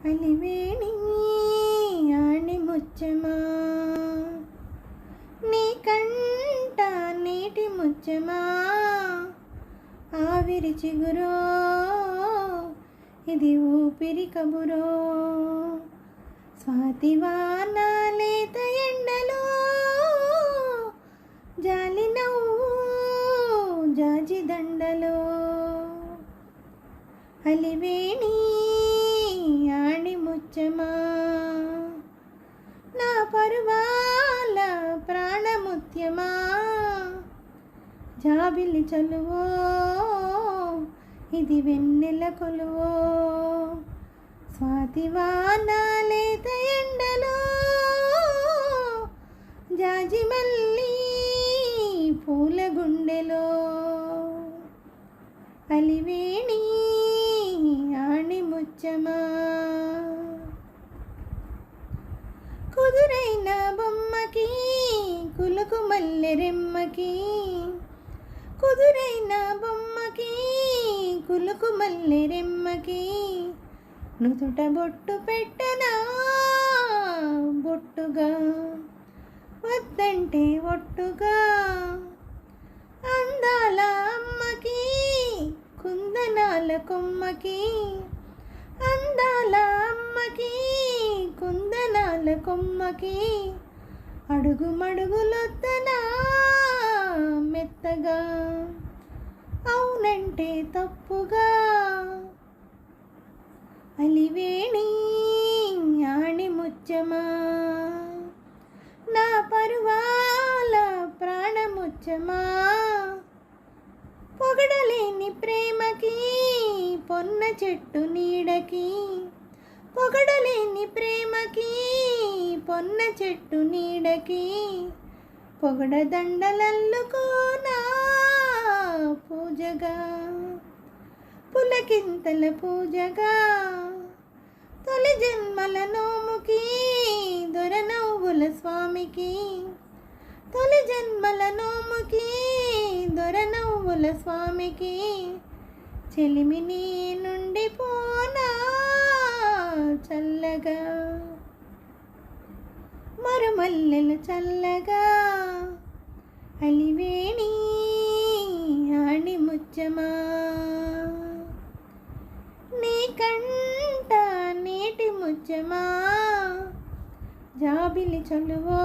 అలివేణి ఆణిముత్యమా నీ కంట నీటి ముత్యమా ఆవిరి చిగురో ఇది ఊపిరి కబురో స్వాతివాన లేత ఎండలో జాలి నవ్వు జాజి దండలో అలివేణి ఆణిముత్యమా నా పరువాల ప్రాణముత్యమా జాబిలి చలువో ఇది వెన్నెల కొలువో స్వాతివాన లేత ఎండలో జాజి మల్లి పూల గుండెలో అలివేణి ఆణిముత్యమా కుదురైన బొమ్మకి కులుకు మల్లె రెమ్మకి కుదురైన బొమ్మకి కులుకు మల్లె రెమ్మకి నుదుట బొట్టు పెట్టనా బొట్టుగా వద్దంటే ఒట్టుగా అందాల అమ్మకి కుందనాల కొమ్మకి అందాల అమ్మకి కుందనాల కొమ్మకి అడుగు మడుగులొద్దనా మెత్తగా అవునంటే తప్పుగా అలివేణి ఆణిముత్యమా నా పరువాల ప్రాణముత్యమా పొగడలేని ప్రేమకి పొన్న చెట్టు నీడకి పొగడలేని ప్రేమకి పొన్న చెట్టు నీడకి పొగడదండలల్లుకోనా పూజగా పులకింతల పూజగా తొలి జన్మల నోముకి దొరనవ్వుల స్వామికి తొలి జన్మల నోముకి దొరనవ్వుల స్వామికి చెలిమి నీ నుండి పోనా చల్లగా మరుమల్లెలు చల్లగా అలివేణి ఆణిముత్యమా నీ కంట నీటి ముత్యమా జాబిలి చలువో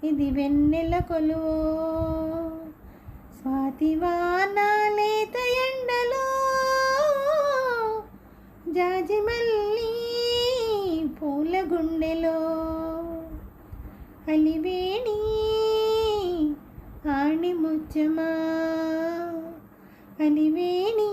ఇది వెన్నెల కొలువో స్వాతివాన లేత ఎండలో జాజి మల్లి పూల గుండెలో అలివేణి ఆణిముత్యమా అలివేణి